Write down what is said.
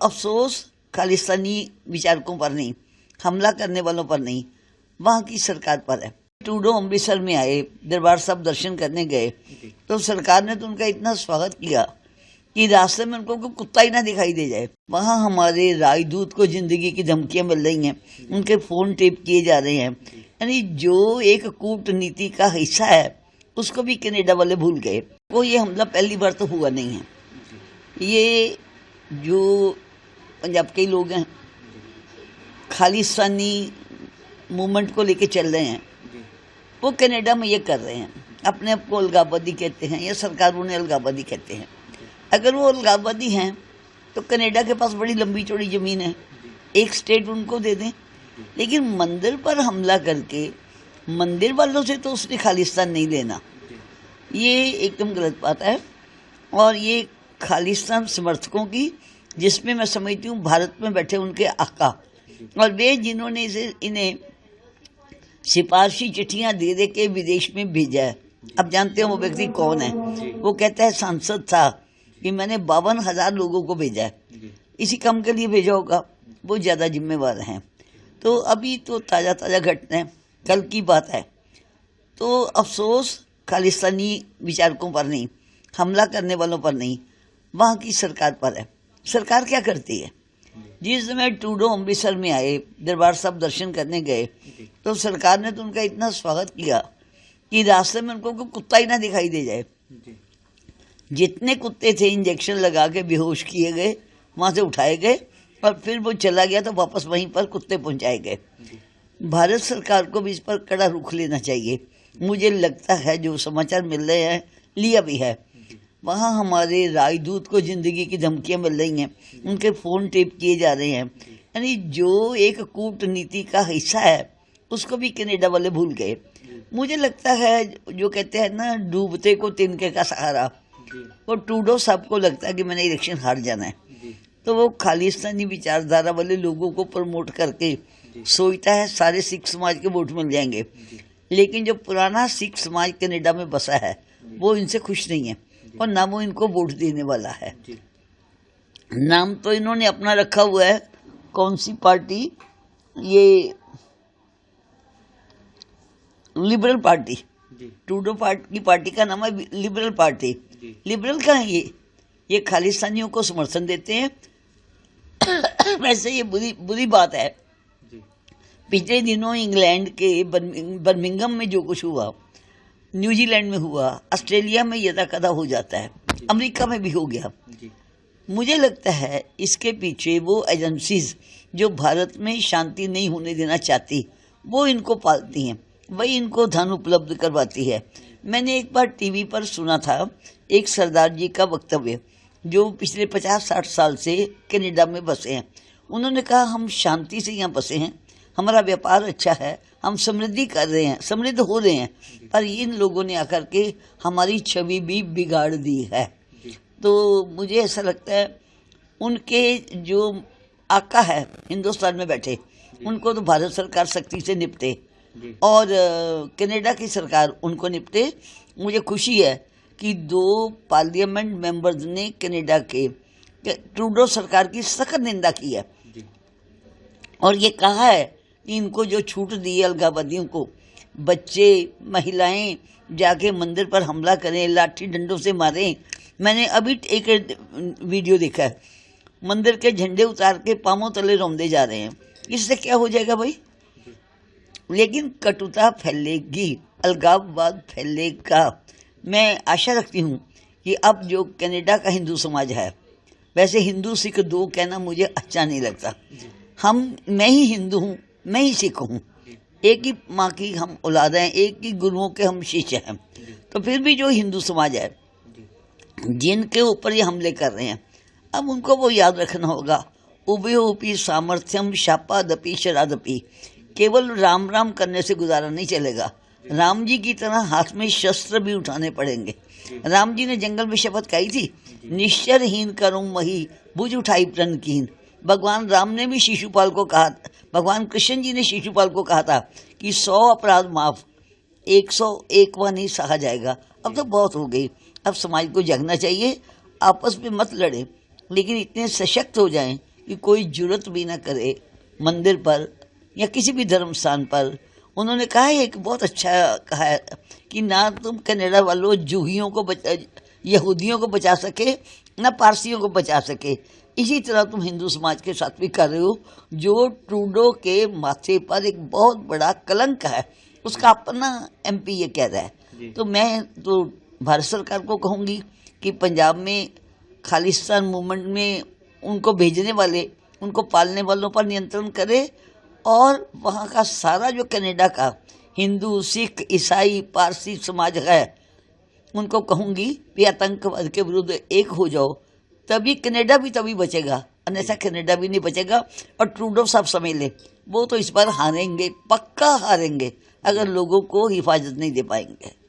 अफसोस खालिस्तानी विचारकों पर नहीं, हमला करने वालों पर नहीं, वहाँ की सरकार पर है। ट्रूडो अमृतसर में आए, दरबार साहब दर्शन करने गए, तो सरकार ने तो उनका इतना स्वागत किया कि रास्ते में उनको कुत्ता ही ना दिखाई दे जाए। वहाँ हमारे राजदूत को जिंदगी की धमकियां मिल रही हैं, उनके फोन टेप किए जा रहे हैं। यानी जो एक कूटनीति का हिस्सा है उसको भी कनाडा वाले भूल गए। वो ये हमला पहली बार तो हुआ नहीं है। ये जो पंजाब के लोग हैं खालिस्तानी मूवमेंट को लेके चल रहे हैं, वो कनाडा में ये कर रहे हैं, अपने आप को अलगाववादी कहते हैं या सरकार उन्हें अलगाववादी कहते हैं। अगर वो अलगाववादी हैं तो कनाडा के पास बड़ी लंबी चौड़ी ज़मीन है, एक स्टेट उनको दे दें। लेकिन मंदिर पर हमला करके मंदिर वालों से तो उसने खालिस्तान नहीं लेना, ये एकदम गलत बात है। और ये खालिस्तान समर्थकों की, जिसमें मैं समझती हूँ भारत में बैठे उनके आका और वे जिन्होंने इन्हें सिफारशी चिट्ठियाँ दे दे के विदेश में भेजा है। अब जानते हो वो व्यक्ति कौन है? वो कहता है सांसद था कि मैंने 52,000 लोगों को भेजा है, इसी काम के लिए भेजा होगा, वो ज़्यादा जिम्मेवार हैं। तो अभी तो ताज़ा घटना है, कल की बात है। तो अफसोस खालिस्तानी विचारकों पर नहीं, हमला करने वालों पर नहीं, वहाँ की सरकार पर है। सरकार क्या करती है? जिस समय ट्रूडो अमृतसर में आए, दरबार साहब दर्शन करने गए, तो सरकार ने तो उनका इतना स्वागत किया कि रास्ते में उनको कुत्ता ही ना दिखाई दे जाए। जितने कुत्ते थे इंजेक्शन लगा के बेहोश किए गए, वहाँ से उठाए गए और फिर वो चला गया तो वापस वहीं पर कुत्ते पहुँचाए गए। भारत सरकार को भी इस पर कड़ा रुख लेना चाहिए। मुझे लगता है जो समाचार मिल रहे हैं, लिया भी है। वहाँ हमारे राजदूत को जिंदगी की धमकियां मिल रही हैं, उनके फ़ोन टेप किए जा रहे हैं। यानी जो एक कूटनीति का हिस्सा है उसको भी कनाडा वाले भूल गए। मुझे लगता है जो कहते हैं ना, डूबते को तिनके का सहारा, वो ट्रूडो साहब को लगता है कि मैंने इलेक्शन हार जाना है, तो वो खालिस्तानी विचारधारा वाले लोगों को प्रमोट करके सोचता है सारे सिख समाज के वोट मिल जाएंगे। लेकिन जो पुराना सिख समाज कनाडा में बसा है वो इनसे खुश नहीं है और ना वो इनको वोट देने वाला है। नाम तो इन्होंने अपना रखा हुआ है, कौन सी पार्टी? ये लिबरल पार्टी। ट्रूडो की पार्टी का नाम है लिबरल पार्टी। लिबरल का है ये खालिस्तानियों को समर्थन देते हैं। वैसे ये बुरी बात है। पिछले दिनों इंग्लैंड के बर्मिंघम में जो कुछ हुआ, न्यूजीलैंड में हुआ, ऑस्ट्रेलिया में यदाकदा हो जाता है, अमेरिका में भी हो गया। मुझे लगता है इसके पीछे वो एजेंसीज जो भारत में शांति नहीं होने देना चाहती, वो इनको पालती हैं, वही इनको धन उपलब्ध करवाती है। मैंने एक बार टीवी पर सुना था एक सरदार जी का वक्तव्य, जो पिछले 50-60 साल से कनाडा में बसे हैं। उन्होंने कहा हम शांति से यहाँ बसे हैं, हमारा व्यापार अच्छा है, हम समृद्धि कर रहे हैं, समृद्ध हो रहे हैं, पर इन लोगों ने आकर के हमारी छवि भी बिगाड़ दी है। तो मुझे ऐसा लगता है उनके जो आका है हिंदुस्तान में बैठे, उनको तो भारत सरकार सख्ती से निपटे और कनाडा की सरकार उनको निपटे। मुझे खुशी है कि 2 पार्लियामेंट मेंबर्स ने कनाडा के ट्रूडो सरकार की सख्त निंदा की है और ये कहा है कि इनको जो छूट दी है अलगाववादियों को, बच्चे महिलाएं जाके मंदिर पर हमला करें, लाठी डंडों से मारें। मैंने अभी एक वीडियो देखा है, मंदिर के झंडे उतार के पांवों तले रौंदे जा रहे हैं। इससे क्या हो जाएगा भाई? लेकिन कटुता फैलेगी, अलगाववाद फैलेगा। मैं आशा रखती हूँ कि अब जो कनाडा का हिंदू समाज है, वैसे हिंदू सिख 2 कहना मुझे अच्छा नहीं लगता। मैं ही हिंदू हूँ, मैं ही सिख हूँ, एक ही माँ की हम औलाद हैं, एक ही गुरुओं के हम शिष्य हैं। तो फिर भी जो हिंदू समाज है जिनके ऊपर ये हमले कर रहे हैं, अब उनको वो याद रखना होगा, उभयोपि सामर्थ्यम शापादपि शरादपि। केवल राम राम करने से गुजारा नहीं चलेगा, राम जी की तरह हाथ में शस्त्र भी उठाने पड़ेंगे। राम जी ने जंगल में शपथ खाई थी, निश्चरहीन करूं मही भुज उठाई प्रण कीन। भगवान राम ने भी शिशुपाल को कहा, भगवान कृष्ण जी ने शिशुपाल को कहा था कि 100 अपराध माफ, 101वां नहीं सहा जाएगा। अब तो बहुत हो गई, अब समाज को जगना चाहिए, आपस में मत लड़े, लेकिन इतने सशक्त हो जाएं कि कोई जुर्रत भी ना करे मंदिर पर या किसी भी धर्म स्थान पर। उन्होंने कहा है, एक बहुत अच्छा कहा है कि ना तुम कनाडा वालों जूहियों को यहूदियों को बचा सके, ना पारसियों को बचा सके, इसी तरह तुम हिंदू समाज के साथ भी कर रहे हो, जो ट्रूडो के माथे पर एक बहुत बड़ा कलंक है। उसका अपना MP ये कह रहा है। तो मैं तो भारत सरकार को कहूँगी कि पंजाब में खालिस्तान मूवमेंट में उनको भेजने वाले, उनको पालने वालों पर नियंत्रण करे, और वहाँ का सारा जो कनाडा का हिंदू, सिख, ईसाई, पारसी समाज है, उनको कहूँगी कि आतंकवाद के विरुद्ध एक हो जाओ, तभी कनाडा भी तभी बचेगा, अन्यथा कनाडा भी नहीं बचेगा। और ट्रूडो साहब समझ ले, वो तो इस बार हारेंगे, पक्का हारेंगे, अगर लोगों को हिफाजत नहीं दे पाएंगे।